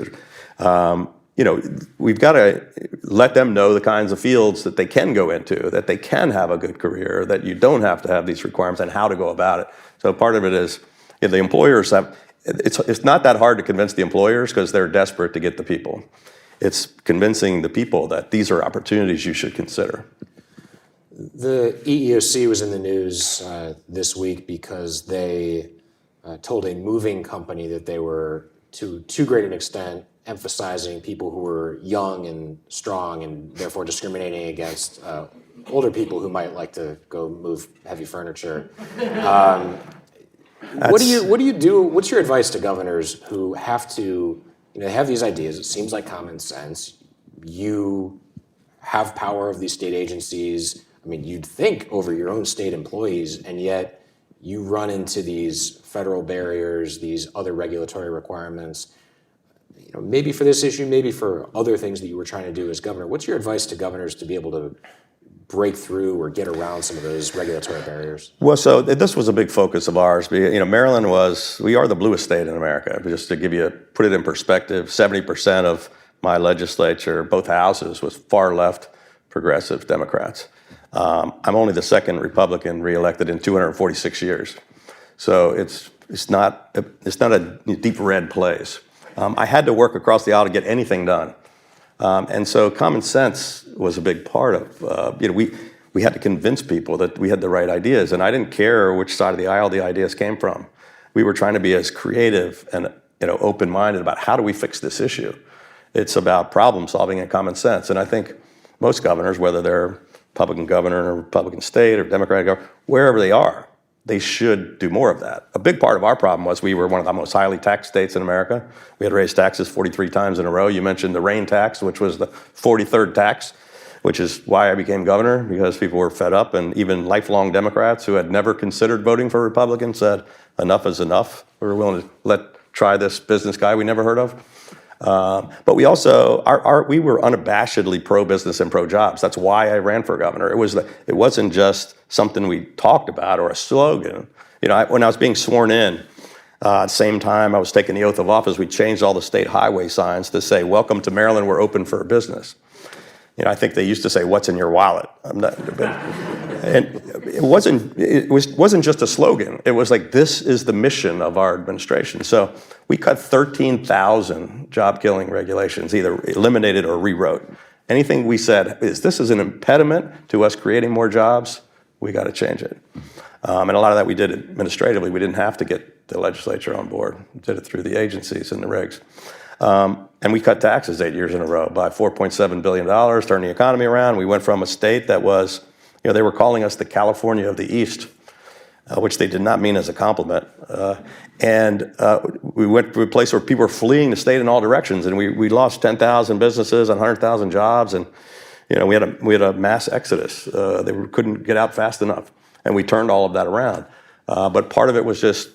We've got to let them know the kinds of fields that they can go into, that they can have a good career, that you don't have to have these requirements, and how to go about it. So part of it is the employers have. It's not that hard to convince the employers because they're desperate to get the people. It's convincing the people that these are opportunities you should consider. The EEOC was in the news this week because they told a moving company that they were, to too great an extent, emphasizing people who were young and strong and therefore discriminating against older people who might like to go move heavy furniture. What do you do? What's your advice to governors who have to, they have these ideas? It seems like common sense. You have power of these state agencies. I mean, you'd think over your own state employees, and yet you run into these federal barriers, these other regulatory requirements. Maybe for this issue, maybe for other things that you were trying to do as governor. What's your advice to governors to be able to break through or get around some of those regulatory barriers? Well, so this was a big focus of ours. Maryland we are the bluest state in America. Just to put it in perspective, 70% of my legislature, both houses, was far left progressive Democrats. I'm only the second Republican reelected in 246 years. So it's not a deep red place. I had to work across the aisle to get anything done. And so common sense was a big part of, we had to convince people that we had the right ideas. And I didn't care which side of the aisle the ideas came from. We were trying to be as creative and open-minded about how do we fix this issue. It's about problem solving and common sense. And I think most governors, whether they're Republican governor in a Republican state or Democratic governor, wherever they are, they should do more of that. A big part of our problem was we were one of the most highly taxed states in America. We had raised taxes 43 times in a row. You mentioned the rain tax, which was the 43rd tax, which is why I became governor, because people were fed up, and even lifelong Democrats who had never considered voting for Republicans said, enough is enough. We were willing to try this business guy we never heard of. But we also, we were unabashedly pro-business and pro-jobs. That's why I ran for governor. It wasn't just something we talked about or a slogan. When I was being sworn in, at the same time I was taking the oath of office, we changed all the state highway signs to say, "Welcome to Maryland, we're open for business." I think they used to say, "What's in your wallet?" And it wasn't just a slogan. It was like, this is the mission of our administration. So we cut 13,000 job-killing regulations, either eliminated or rewrote. Anything we said this is an impediment to us creating more jobs, we got to change it. And a lot of that we did administratively. We didn't have to get the legislature on board. We did it through the agencies and the regs. And we cut taxes 8 years in a row by $4.7 billion, turned the economy around. We went from a state that was, they were calling us the California of the East, which they did not mean as a compliment. And we went to a place where people were fleeing the state in all directions, and we lost 10,000 businesses and 100,000 jobs, and we had a mass exodus. They couldn't get out fast enough, and we turned all of that around. But part of it was just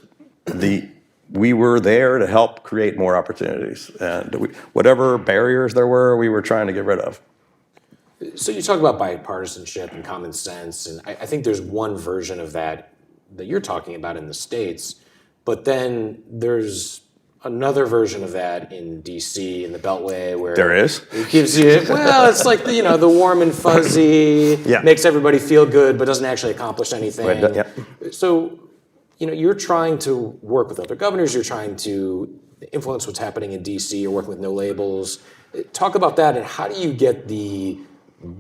we were there to help create more opportunities, and whatever barriers there were, we were trying to get rid of. So you talk about bipartisanship and common sense, and I think there's one version of that you're talking about in the States, but then there's another version of that in DC, in the Beltway, where There is. it gives you, well, it's like, the warm and fuzzy, Yeah. makes everybody feel good, but doesn't actually accomplish anything. Yeah. So, you're trying to work with other governors, you're trying to influence what's happening in DC, you're working with No Labels. Talk about that, and how do you get the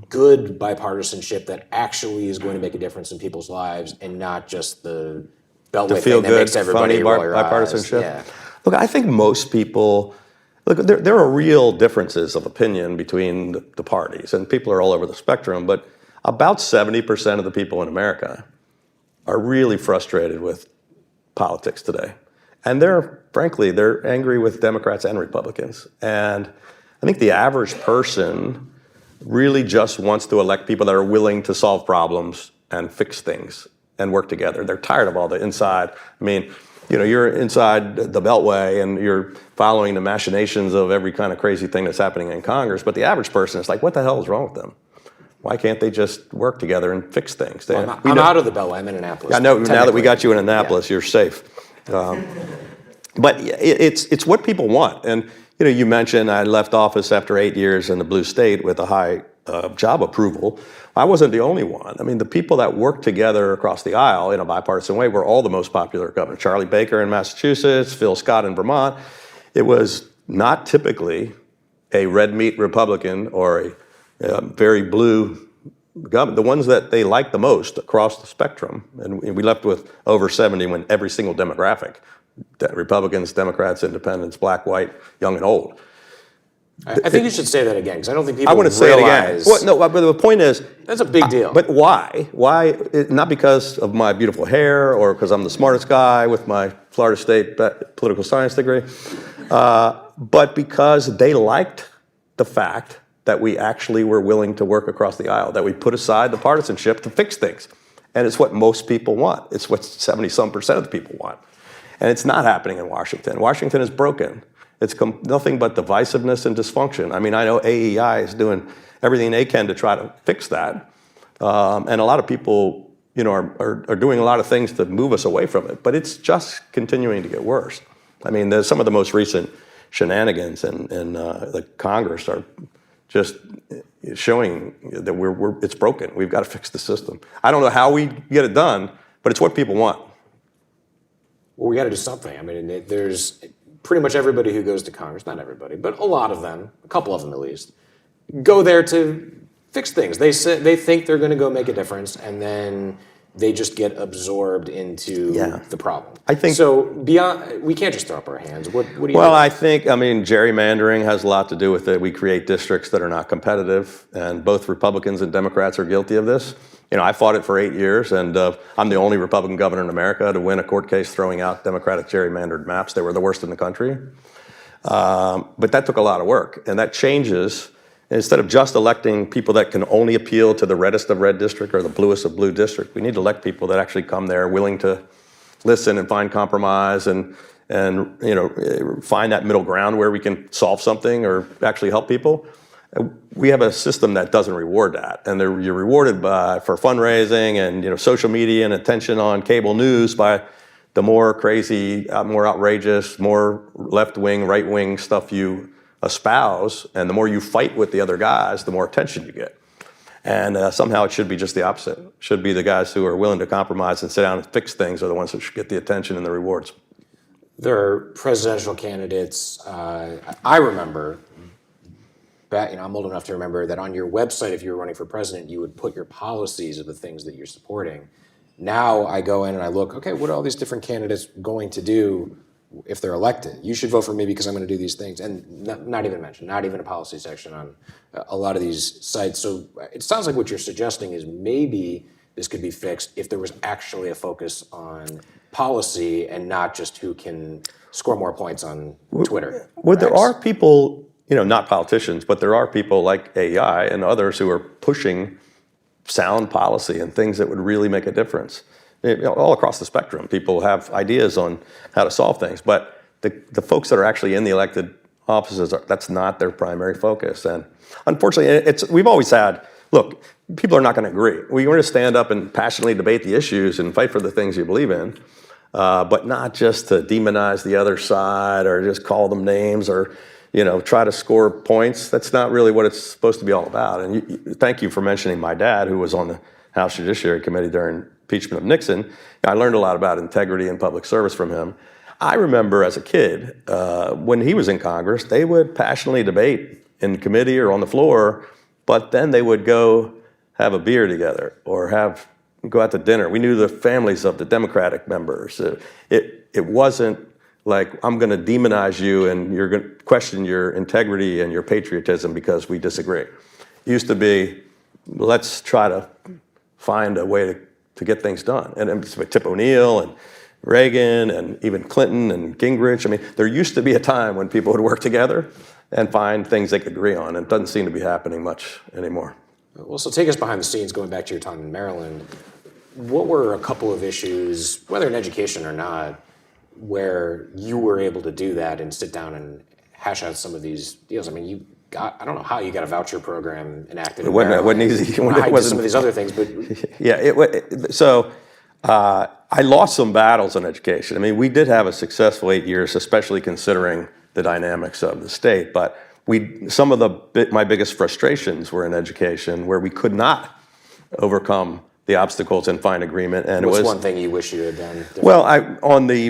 good bipartisanship that actually is going to make a difference in people's lives, and not just the Beltway Feel thing that good, makes everybody funny roll your eyes? bipartisanship. Yeah. Look, I think most people, look, there are real differences of opinion between the parties, and people are all over the spectrum, but about 70% of the people in America are really frustrated with politics today. And frankly, they're angry with Democrats and Republicans. And I think the average person really just wants to elect people that are willing to solve problems and fix things and work together. They're tired of all the inside. I mean, you're inside the Beltway and you're following the machinations of every kind of crazy thing that's happening in Congress, but the average person is like, what the hell is wrong with them? Why can't they just work together and fix things? I'm out of the Beltway. I'm in Annapolis. I know, now that we got you in Annapolis, Yeah. you're safe. But it's what people want. And you mentioned I left office after 8 years in the blue state with a high job approval. I wasn't the only one. I mean, the people that worked together across the aisle in a bipartisan way were all the most popular governors. Charlie Baker in Massachusetts, Phil Scott in Vermont. It was not typically a red meat Republican or a very blue government, the ones that they liked the most across the spectrum. And we left with over 70 when every single demographic, Republicans, Democrats, Independents, black, white, young and old. I think you should say that again, because I don't think people I want to say it again. Well, no, but the point is, that's a big deal. But why? Why? Not because of my beautiful hair or because I'm the smartest guy with my Florida State political science degree, but because they liked the fact that we actually were willing to work across the aisle, that we put aside the partisanship to fix things. And it's what most people want. It's what 70-some% of the people want. And it's not happening in Washington. Washington is broken. It's nothing but divisiveness and dysfunction. I mean, I know AEI is doing everything they can to try to fix that. And a lot of people, are doing a lot of things to move us away from it. But it's just continuing to get worse. I mean, there's some of the most recent shenanigans in the Congress are just showing that it's broken. We've got to fix the system. I don't know how we get it done, but it's what people want. Well, we got to do something. I mean, there's pretty much everybody who goes to Congress, not everybody, but a lot of them, a couple of them at least, go there to fix things. They think they're going to go make a difference, and then they just get absorbed into the problem. I think so. Beyond, we can't just throw up our hands. What do you? Well, I think gerrymandering has a lot to do with it. We create districts that are not competitive, and both Republicans and Democrats are guilty of this. I fought it for 8 years, and I'm the only Republican governor in America to win a court case throwing out Democratic gerrymandered maps. They were the worst in the country. But that took a lot of work, and that changes. Instead of just electing people that can only appeal to the reddest of red district or the bluest of blue district, we need to elect people that actually come there willing to listen and find compromise and find that middle ground where we can solve something or actually help people. We have a system that doesn't reward that, and you're rewarded for fundraising and social media and attention on cable news by the more crazy, more outrageous, more left-wing, right-wing stuff you espouse, and the more you fight with the other guys, the more attention you get. And somehow it should be just the opposite. It should be the guys who are willing to compromise and sit down and fix things are the ones that should get the attention and the rewards. There are presidential candidates. I remember, I'm old enough to remember that on your website, if you were running for president, you would put your policies of the things that you're supporting. Now I go in and I look, okay, what are all these different candidates going to do if they're elected? You should vote for me because I'm going to do these things. And not even a policy section on a lot of these sites. So it sounds like what you're suggesting is maybe this could be fixed if there was actually a focus on policy and not just who can score more points on Twitter. Well, there are people, not politicians, but there are people like AEI and others who are pushing sound policy and things that would really make a difference. All across the spectrum, people have ideas on how to solve things, but the folks that are actually in the elected offices, that's not their primary focus. And unfortunately, we've always had, look, people are not going to agree. We're going to stand up and passionately debate the issues and fight for the things you believe in. but not just to demonize the other side or just call them names or, try to score points. That's not really what it's supposed to be all about. And thank you for mentioning my dad, who was on the House Judiciary Committee during impeachment of Nixon. I learned a lot about integrity and public service from him. I remember as a kid, when he was in Congress, they would passionately debate in committee or on the floor, but then they would go have a beer together or go out to dinner. We knew the families of the Democratic members. It wasn't like, I'm going to demonize you and you're going to question your integrity and your patriotism because we disagree. It used to be, let's try to find a way to get things done. And it's with Tip O'Neill and Reagan and even Clinton and Gingrich. I mean, there used to be a time when people would work together and find things they could agree on. And it doesn't seem to be happening much anymore. Well, so take us behind the scenes, going back to your time in Maryland. What were a couple of issues, whether in education or not, where you were able to do that and sit down and hash out some of these deals? I mean, I don't know how you got a voucher program enacted. It wasn't easy. It wasn't some of these other things, but yeah. I lost some battles in education. I mean, we did have a successful 8 years, especially considering the dynamics of the state. But some of my biggest frustrations were in education, where we could not overcome the obstacles and find agreement. And what's one thing you wish you had done different? Well, on the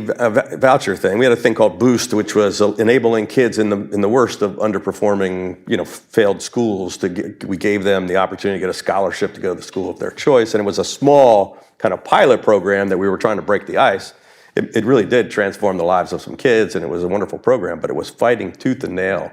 voucher thing, we had a thing called Boost, which was enabling kids in the worst of underperforming, failed schools we gave them the opportunity to get a scholarship to go to the school of their choice. And it was a small kind of pilot program that we were trying to break the ice. It really did transform the lives of some kids, and it was a wonderful program, but it was fighting tooth and nail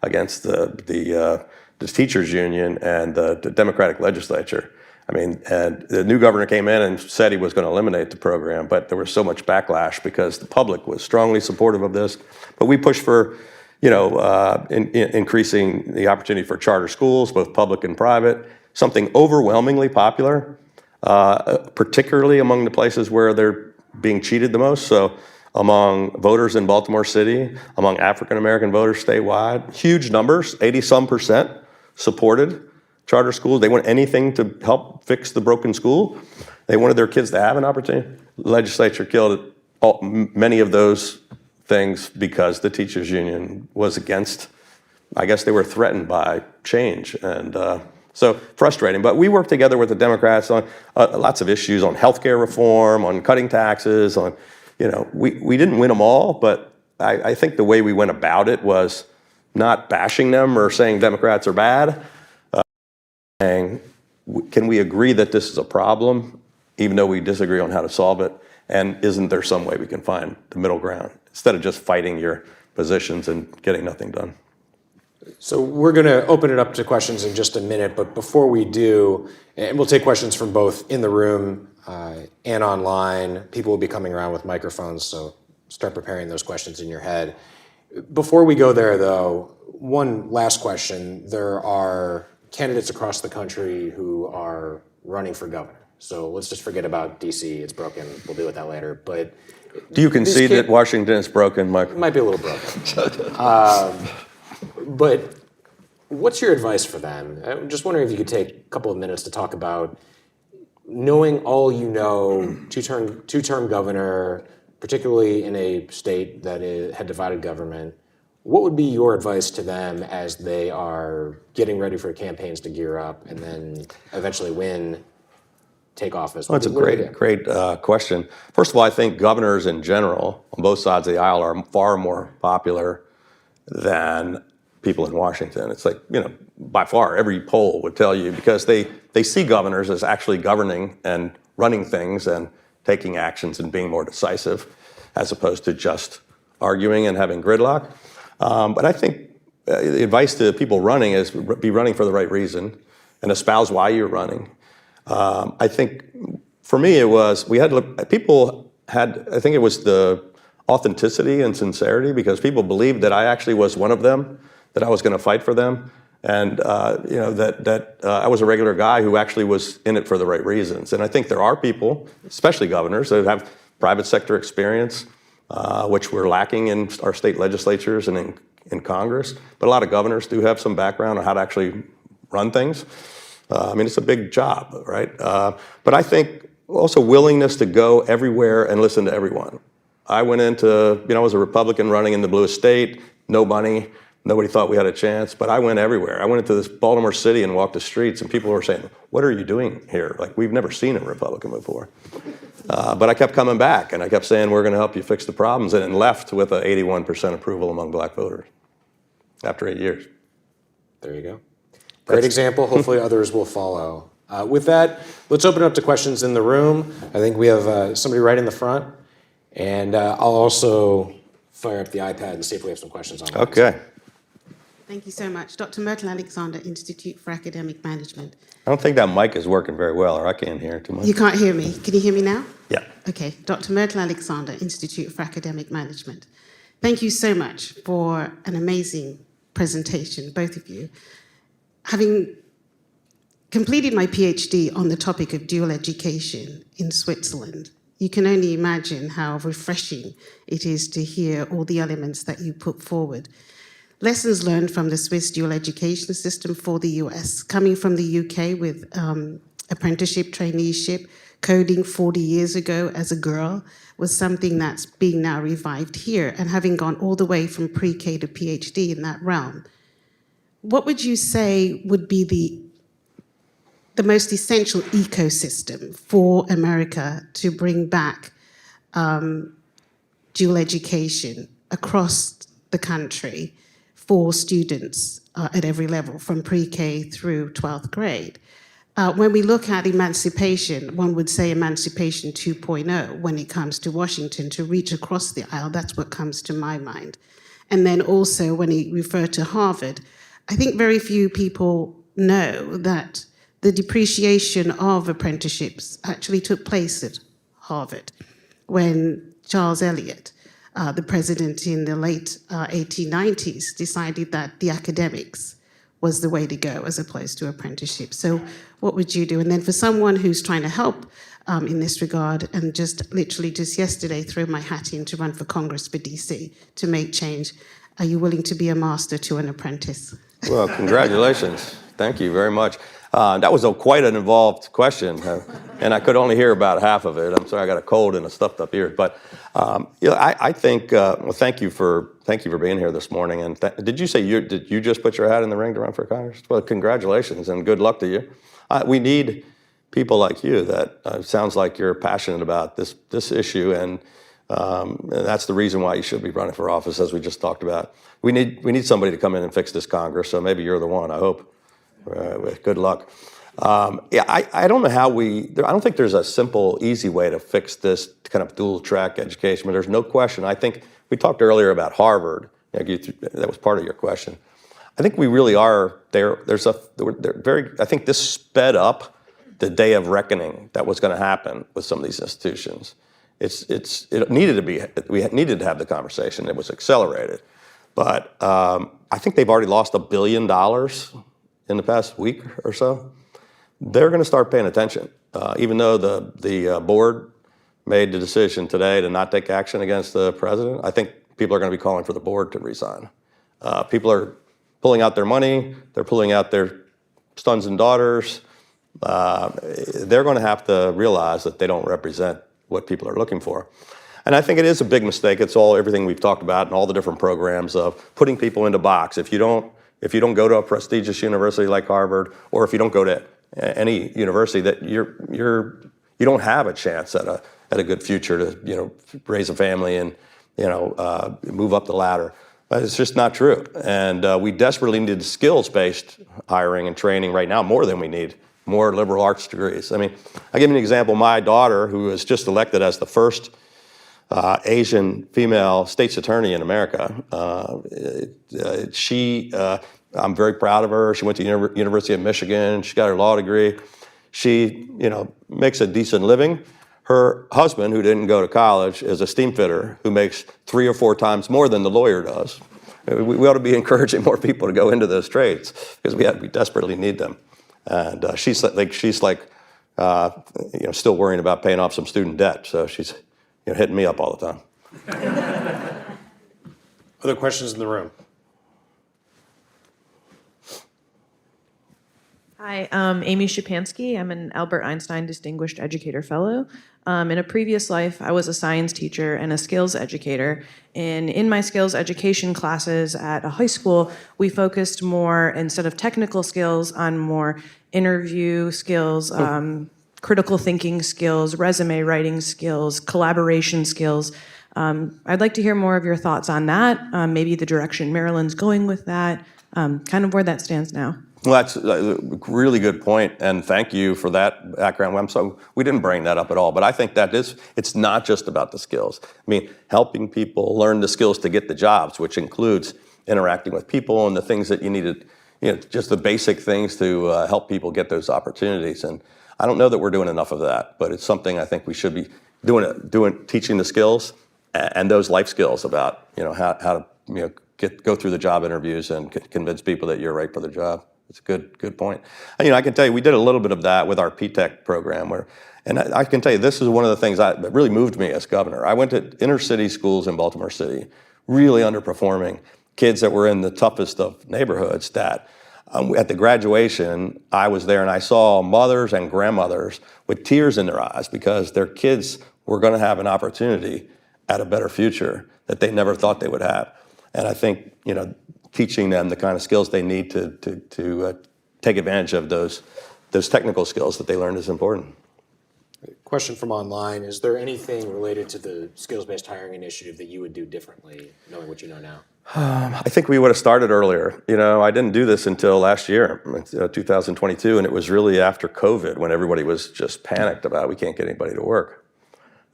against the teachers union and the Democratic legislature. I mean, and the new governor came in and said he was going to eliminate the program, but there was so much backlash because the public was strongly supportive of this. But we pushed for, increasing the opportunity for charter schools, both public and private, something overwhelmingly popular, particularly among the places where they're being cheated the most. So among voters in Baltimore City, among African-American voters statewide, huge numbers, 80-some% supported charter schools. They want anything to help fix the broken school. They wanted their kids to have an opportunity. The legislature killed many of those things because the teachers union was against, I guess they were threatened by change. And so frustrating. But we worked together with the Democrats on lots of issues, on healthcare reform, on cutting taxes, on, we didn't win them all, but I think the way we went about it was not bashing them or saying Democrats are bad. Saying, can we agree that this is a problem, even though we disagree on how to solve it? And isn't there some way we can find the middle ground instead of just fighting your positions and getting nothing done? So we're going to open it up to questions in just a minute, but before we do, and we'll take questions from both in the room and online. People will be coming around with microphones, so start preparing those questions in your head. Before we go there, though, one last question. There are candidates across the country who are running for governor. So let's just forget about D.C. It's broken. We'll deal with that later. But do you concede that Washington is broken, Mike? It might be a little broken. But what's your advice for them? I'm just wondering if you could take a couple of minutes to talk about, knowing all you know, two-term governor, particularly in a state that had divided government. What would be your advice to them as they are getting ready for campaigns to gear up and then eventually win, take office? Well, that's a great question. First of all, I think governors in general on both sides of the aisle are far more popular than people in Washington. It's like, by far, every poll would tell you, because they see governors as actually governing and running things and taking actions and being more decisive, as opposed to just arguing and having gridlock. But I think the advice to people running is be running for the right reason and espouse why you're running. I think for me it was, I think it was the authenticity and sincerity, because people believed that I actually was one of them, that I was going to fight for them, and that I was a regular guy who actually was in it for the right reasons. And I think there are people, especially governors, that have private sector experience, which we're lacking in our state legislatures and in Congress. But a lot of governors do have some background on how to actually run things. It's a big job, right? But I think also willingness to go everywhere and listen to everyone. I went into, I was a Republican running in the bluest state, no money, nobody thought we had a chance, but I went everywhere. I went into this Baltimore City and walked the streets, and people were saying, "What are you doing here? Like, we've never seen a Republican before." But I kept coming back, and I kept saying, "We're going to help you fix the problems," and it left with an 81% approval among black voters after 8 years. There you go. Great example. Hopefully others will follow. With that, let's open it up to questions in the room. I think we have somebody right in the front. And I'll also fire up the iPad and see if we have some questions on that. Okay. Thank you so much. Dr. Myrtle Alexander, Institute for Academic Management. I don't think that mic is working very well, or I can't hear it too much. You can't hear me. Can you hear me now? Yeah. Okay. Dr. Myrtle Alexander, Institute for Academic Management. Thank you so much for an amazing presentation, both of you. Having completed my PhD on the topic of dual education in Switzerland, you can only imagine how refreshing it is to hear all the elements that you put forward. Lessons learned from the Swiss dual education system for the US, coming from the UK with apprenticeship, traineeship, coding 40 years ago as a girl was something that's being now revived here, and having gone all the way from pre-K to PhD in that realm. What would you say would be the most essential ecosystem for America to bring back dual education across the country for students at every level, from pre-K through 12th grade? When we look at emancipation, one would say emancipation 2.0 when it comes to Washington, to reach across the aisle. That's what comes to my mind. And then also when you refer to Harvard, I think very few people know that the depreciation of apprenticeships actually took place at Harvard when Charles Eliot, the president in the late 1890s, decided that the academics was the way to go as opposed to apprenticeship. So what would you do? And then for someone who's trying to help in this regard, and just literally just yesterday threw my hat in to run for Congress for DC to make change, are you willing to be a master to an apprentice? Well, congratulations. Thank you very much. That was quite an involved question, and I could only hear about half of it. I'm sorry, I got a cold and a stuffed up ear. But I think. Well, thank you for being here this morning. And did you say did you just put your hat in the ring to run for Congress? Well, congratulations and good luck to you. We need people like you. That sounds like you're passionate about this issue, and that's the reason why you should be running for office, as we just talked about. We need somebody to come in and fix this Congress. So maybe you're the one. I hope. Good luck. I don't know how I don't think there's a simple, easy way to fix this kind of dual track education, but there's no question. I think we talked earlier about Harvard. That was part of your question. I think we really are there. I think this sped up the day of reckoning that was going to happen with some of these institutions. It needed to be. We needed to have the conversation. It was accelerated, but I think they've already lost $1 billion in the past week or so. They're going to start paying attention, even though the board made the decision today to not take action against the president. I think people are going to be calling for the board to resign. People are pulling out their money. They're pulling out their sons and daughters. They're going to have to realize that they don't represent what people are looking for. And I think it is a big mistake. It's everything we've talked about and all the different programs of putting people into box. If you don't go to a prestigious university like Harvard, or if you don't go to any university, that you don't have a chance at a good future to raise a family and move up the ladder. It's just not true. And we desperately need skills-based hiring and training right now more than we need more liberal arts degrees. I mean, I'll give you an example. My daughter, who was just elected as the first Asian female state's attorney in America, I'm very proud of her. She went to University of Michigan. She got her law degree. She, makes a decent living. Her husband, who didn't go to college, is a steam fitter who makes 3 or 4 times more than the lawyer does. We ought to be encouraging more people to go into those trades because we desperately need them. And she's still worrying about paying off some student debt. So she's hitting me up all the time. Other questions in the room? Hi, Amy Shapansky. I'm an Albert Einstein Distinguished Educator Fellow. In a previous life, I was a science teacher and a skills educator. And in my skills education classes at a high school, we focused more, instead of technical skills, on more interview skills, critical thinking skills, resume writing skills, collaboration skills. I'd like to hear more of your thoughts on that, maybe the direction Maryland's going with that, kind of where that stands now. Well, that's a really good point, and thank you for that background. We didn't bring that up at all, but I think it's not just about the skills. I mean, helping people learn the skills to get the jobs, which includes interacting with people and the things that you needed, just the basic things to help people get those opportunities. And I don't know that we're doing enough of that, but it's something I think we should be teaching the skills and those life skills about, how to, go through the job interviews and convince people that you're right for the job. It's a good point. I can tell you, we did a little bit of that with our P-TECH program, and I can tell you, this is one of the things that really moved me as governor. I went to inner city schools in Baltimore City, really underperforming kids that were in the toughest of neighborhoods. That at the graduation, I was there and I saw mothers and grandmothers with tears in their eyes because their kids were going to have an opportunity at a better future that they never thought they would have. And I think, teaching them the kind of skills they need to take advantage of those technical skills that they learned is important. Question from online: is there anything related to the skills-based hiring initiative that you would do differently, knowing what you know now? I think we would have started earlier. I didn't do this until last year, 2022, and it was really after COVID when everybody was just panicked about we can't get anybody to work.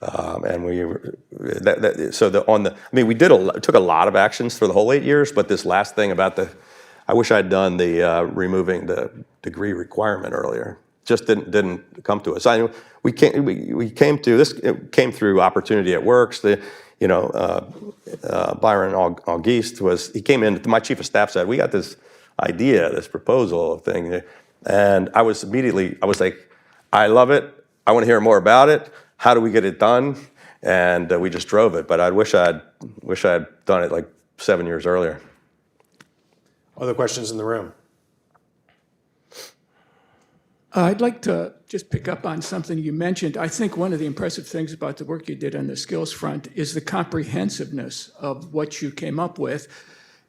And we took a lot of actions for the whole 8 years, but this last thing about I wish I'd done the removing the degree requirement earlier. Just didn't come to us. We came to this. It came through Opportunity at Works. Byron Auguste he came in. My chief of staff said, "We got this idea, this proposal thing," and I was like, "I love it. I want to hear more about it. How do we get it done?" And we just drove it. But I wish I'd done it like 7 years earlier. Other questions in the room? I'd like to just pick up on something you mentioned. I think one of the impressive things about the work you did on the skills front is the comprehensiveness of what you came up with.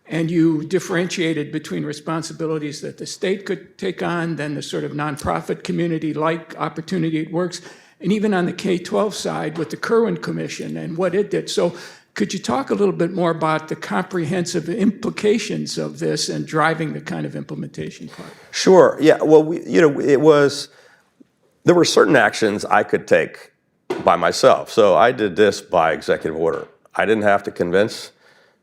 And you differentiated between responsibilities that the state could take on, then the sort of nonprofit community like Opportunity at Works, and even on the K-12 side with the Kirwan Commission and what it did. So could you talk a little bit more about the comprehensive implications of this and driving the kind of implementation part? Sure. Yeah. Well, there were certain actions I could take by myself. So I did this by executive order. I didn't have to convince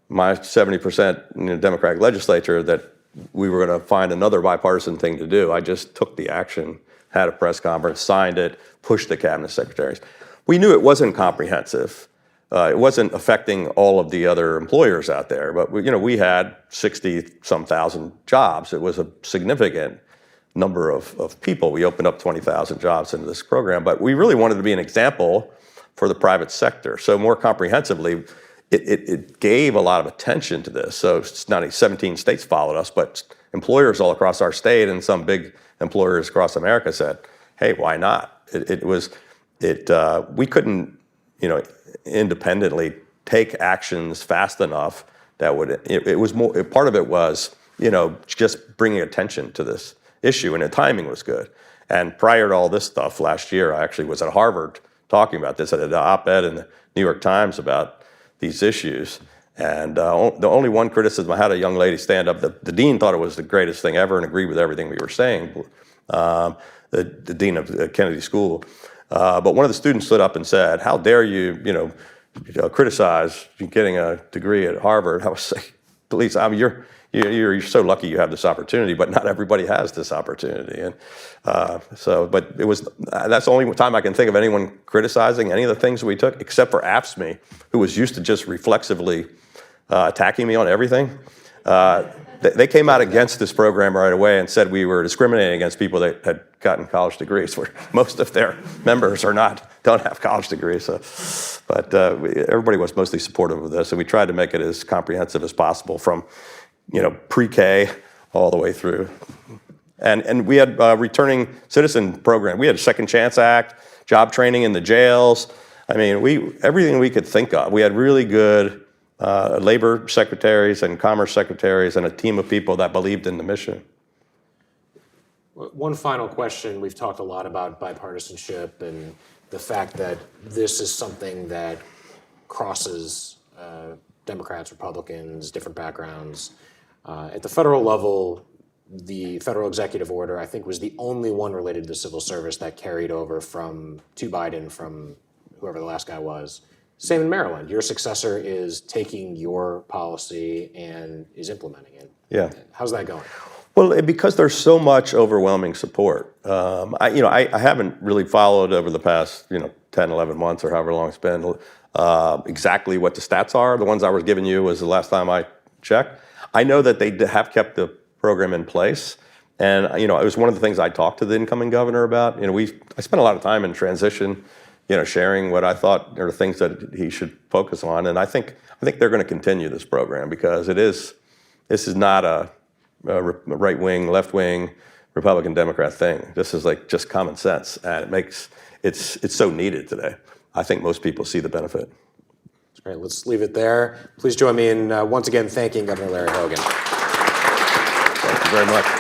my 70% Democratic legislature that we were going to find another bipartisan thing to do. I just took the action, had a press conference, signed it, pushed the cabinet secretaries. We knew it wasn't comprehensive. It wasn't affecting all of the other employers out there, but we had 60-some thousand jobs. It was a significant number of people. We opened up 20,000 jobs into this program, but we really wanted to be an example for the private sector. So more comprehensively, it gave a lot of attention to this. So it's not 17 states followed us, but employers all across our state and some big employers across America said, "Hey, why not?" We couldn't, independently take actions fast enough that would. It was more. Part of it was, just bringing attention to this issue, and the timing was good. And prior to all this stuff, last year I actually was at Harvard talking about this. I did an op-ed in the New York Times about these issues. And the only one criticism, I had a young lady stand up. The dean thought it was the greatest thing ever and agreed with everything we were saying, the dean of Kennedy School. But one of the students stood up and said, "How dare you, criticize getting a degree at Harvard?" I was like, "Please, you're so lucky you have this opportunity, but not everybody has this opportunity." And but that's the only time I can think of anyone criticizing any of the things we took, except for AFSCME, who was used to just reflexively attacking me on everything. They came out against this program right away and said we were discriminating against people that had gotten college degrees, where most of their members don't have college degrees. But everybody was mostly supportive of this, and we tried to make it as comprehensive as possible from pre-K all the way through. And we had returning citizen program. We had a Second Chance Act, job training in the jails. I mean, everything we could think of. We had really good labor secretaries and commerce secretaries and a team of people that believed in the mission. One final question. We've talked a lot about bipartisanship and the fact that this is something that crosses Democrats, Republicans, different backgrounds. At the federal level, the federal executive order, I think, was the only one related to the civil service that carried over to Biden from whoever the last guy was. Same in Maryland. Your successor is taking your policy and is implementing it. Yeah. How's that going? Well, because there's so much overwhelming support. I haven't really followed over the past 10, 11 months or however long it's been exactly what the stats are. The ones I was giving you was the last time I checked. I know that they have kept the program in place, and it was one of the things I talked to the incoming governor about. I spent a lot of time in transition, sharing what I thought are things that he should focus on, and I think they're going to continue this program because this is not a right wing, left wing, Republican, Democrat thing. This is like just common sense, and it's so needed today. I think most people see the benefit. That's great. Let's leave it there. Please join me in once again thanking Governor Larry Hogan. Thank you very much.